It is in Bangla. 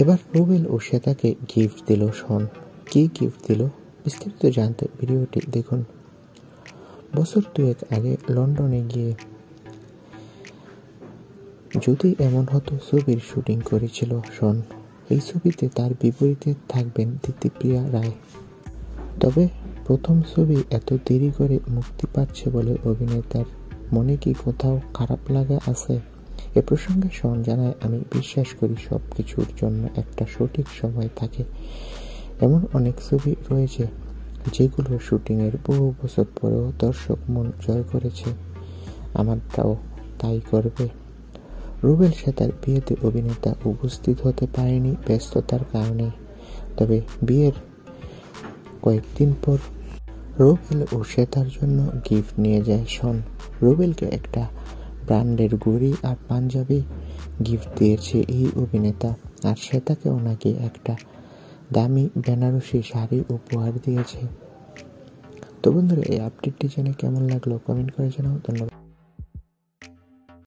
এবার রুবেল ও শ্বেতাকে গিফট দিল শন। কি গিফট দিল বিস্তারিত জানতে ভিডিওটি দেখুন। বছর 2 আগে লন্ডনে গিয়ে যদি এমন হতো ছবির শুটিং করেছিল শন। এই ছবিতে তার বিপরীতে থাকবেন দিতিপ্রিয়া রায়। তবে প্রথম ছবি এত দেরি করে মুক্তি পাচ্ছে বলে অভিনেতার মনে কি কোথাও খারাপ লাগা আছে? এ প্রসঙ্গে শন জানায়, আমি বিশ্বাস করি সব কিছুর জন্য একটা সঠিক সময় থাকে। এমন অনেক ছবি রয়েছে যেগুলো শুটিংয়ের বহু বছর পরেও দর্শক মন জয় করেছে, আমারটাও তাই করবে। রুবেল শ্বেতার বিয়েতে অভিনেতা উপস্থিত হতে পারেনি ব্যস্ততার কারণে। তবে বিয়ের কয়েকদিন পর রুবেল ও শ্বেতার জন্য গিফট নিয়ে যায় শন। রুবেলকে একটা ব্র্যান্ডের ঘড়ি আর পাঞ্জাবি গিফট দিয়েছে এই অভিনেতা, আর শ্বেতাকেও নাকি একটা দামি বেনারসি শাড়ি উপহার দিয়েছে। তো বন্ধুরা, এই আপডেটটি জেনে কেমন লাগলো কমেন্ট করে জানাও। ধন্যবাদ।